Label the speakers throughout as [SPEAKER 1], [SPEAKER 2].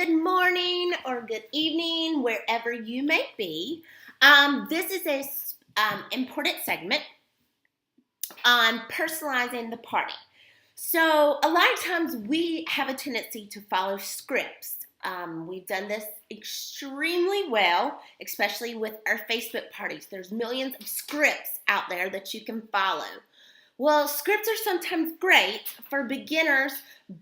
[SPEAKER 1] good morning or good evening, wherever you may be. This is a important segment on personalizing the party. So a lot of times we have a tendency to follow scripts. We've done this extremely well, especially with our Facebook parties. There's millions of scripts out there that you can follow. Well, scripts are sometimes great for beginners,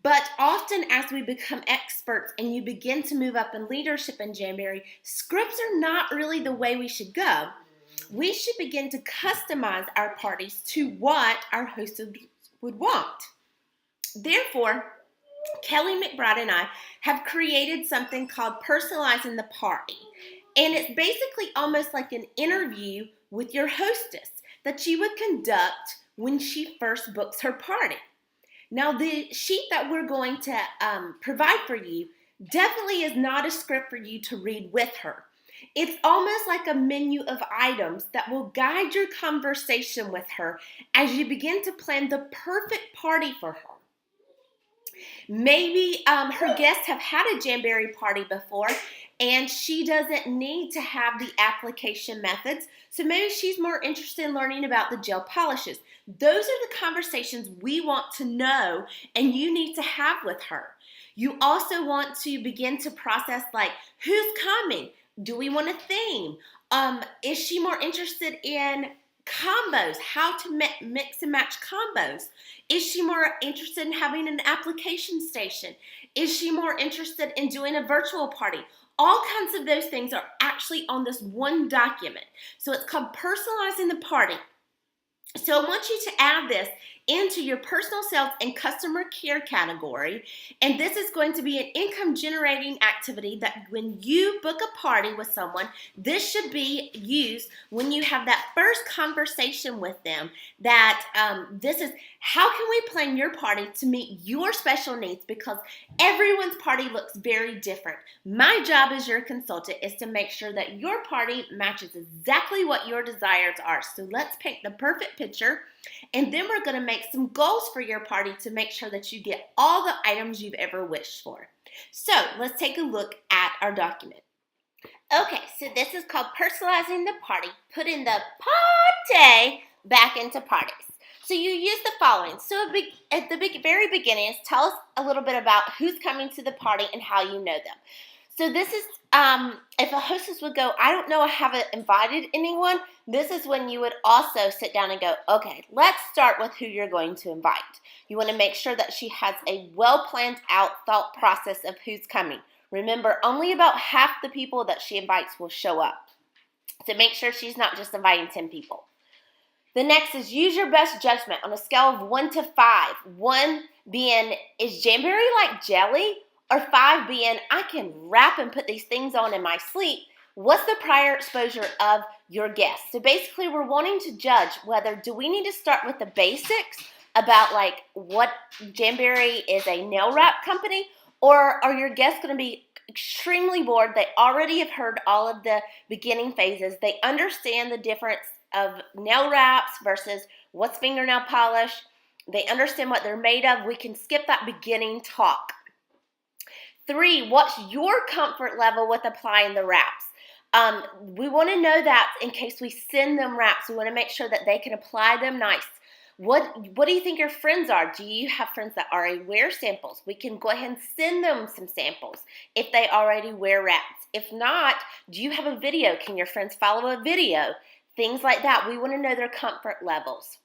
[SPEAKER 1] but often as we become experts and you begin to move up in leadership in Jamberry, scripts are not really the way we should go. We should begin to customize our parties to what our hosts would want. Therefore, Kelly McBride and I have created something called Personalizing the Party. And it's basically almost like an interview with your hostess that you would conduct when she first books her party. Now, the sheet that we're going to provide for you definitely is not a script for you to read with her. It's almost like a menu of items that will guide your conversation with her as you begin to plan the perfect party for her. Maybe her guests have had a Jamberry party before and she doesn't need to have the application methods. So maybe she's more interested in learning about the gel polishes. Those are the conversations we want to know and you need to have with her. You also want to begin to process like, who's coming? Do we want a theme? Is she more interested in combos, how to mix and match combos? Is she more interested in having an application station? Is she more interested in doing a virtual party? All kinds of those things are actually on this one document. So it's called Personalizing the Party. So I want you to add this into your personal sales and customer care category. And this is going to be an income generating activity that when you book a party with someone, this should be used when you have that first conversation with them, that this is how can we plan your party to meet your special needs, because everyone's party looks very different. My job as your consultant is to make sure that your party matches exactly what your desires are. So let's paint the perfect picture. And then we're going to make some goals for your party to make sure that you get all the items you've ever wished for. So let's take a look at our document. Okay, so this is called Personalizing the Party, putting the PAR-TAY back into parties. So you use the following. So at the very beginning, tell us a little bit about who's coming to the party and how you know them. So this is, if a hostess would go, I don't know, I haven't invited anyone, this is when you would also sit down and go, okay, let's start with who you're going to invite. You want to make sure that she has a well-planned out thought process of who's coming. Remember, only about half the people that she invites will show up. So make sure she's not just inviting 10 people. The next is use your best judgment on a scale of 1 to 5. 1 being, is Jamberry like jelly? Or 5 being, I can wrap and put these things on in my sleep. What's the prior exposure of your guests? So basically we're wanting to judge whether do we need to start with the basics about like what Jamberry is a nail wrap company, or are your guests going to be extremely bored? They already have heard all of the beginning phases. They understand the difference of nail wraps versus what's fingernail polish. They understand what they're made of. We can skip that beginning talk. 3, what's your comfort level with applying the wraps? We want to know that in case we send them wraps. We want to make sure that they can apply them nice. What do you think your friends are? Do you have friends that already wear samples? We can go ahead and send them some samples if they already wear wraps. If not, do you have a video? Can your friends follow a video? Things like that. We want to know their comfort levels.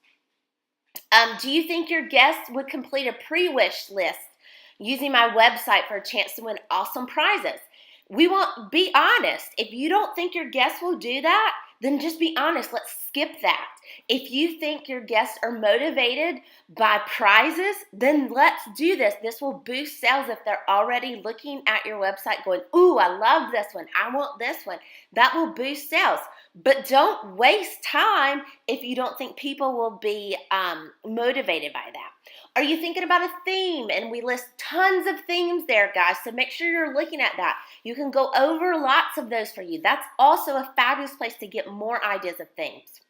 [SPEAKER 1] Do you think your guests would complete a pre-wish list using my website for a chance to win awesome prizes? Be honest. If you don't think your guests will do that, then just be honest. Let's skip that. If you think your guests are motivated by prizes, then let's do this. This will boost sales if they're already looking at your website going, ooh, I love this one. I want this one. That will boost sales. But don't waste time if you don't think people will be motivated by that. Are you thinking about a theme? And we list tons of themes there, guys, so make sure you're looking at that. You can go over lots of those for you. That's also a fabulous place to get more ideas of themes.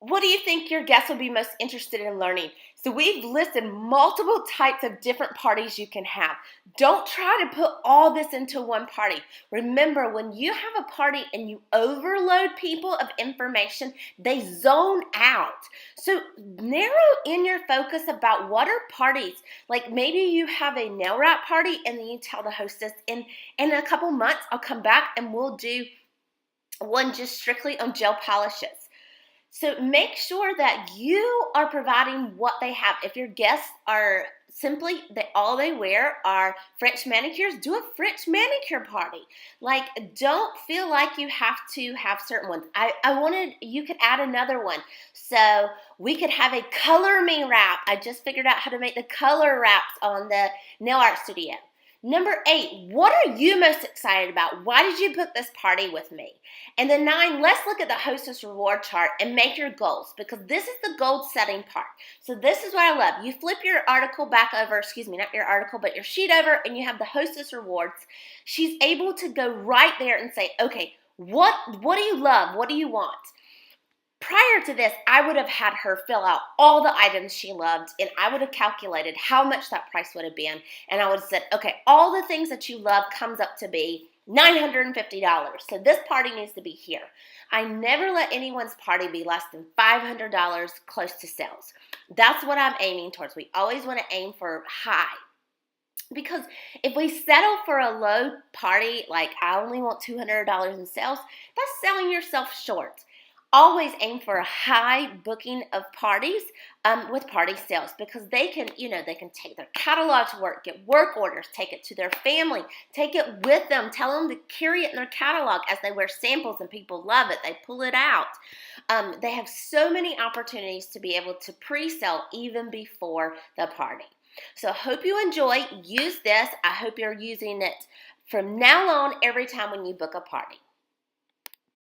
[SPEAKER 1] What do you think your guests will be most interested in learning? So we've listed multiple types of different parties you can have. Don't try to put all this into one party. Remember, when you have a party and you overload people of information, they zone out. So narrow in your focus about what are parties. Like maybe you have a nail wrap party and then you tell the hostess, in a couple months, I'll come back and we'll do one just strictly on gel polishes. So make sure that you are providing what they have. If your guests are simply, all they wear are French manicures, do a French manicure party. Like, don't feel like you have to have certain ones. You could add another one. So we could have a color me wrap. I just figured out how to make the color wraps on the nail art studio. Number 8, what are you most excited about? Why did you book this party with me? And then 9, let's look at the hostess reward chart and make your goals, because this is the goal setting part. So this is what I love. You flip your article back over, not your article, but your sheet over, and you have the hostess rewards. She's able to go right there and say, okay, what do you love? What do you want? Prior to this, I would have had her fill out all the items she loved, and I would have calculated how much that price would have been, and I would have said, okay, all the things that you love comes up to be $950, so this party needs to be here. I never let anyone's party be less than $500 close to sales. That's what I'm aiming towards. We always want to aim for high. Because if we settle for a low party, like I only want $200 in sales, that's selling yourself short. Always aim for a high booking of parties with party sales, because they can take their catalog to work, get work orders, take it to their family, take it with them, tell them to carry it in their catalog as they wear samples and people love it. They pull it out. They have so many opportunities to be able to pre-sell even before the party. So I hope you enjoy. Use this. I hope you're using it from now on every time when you book a party.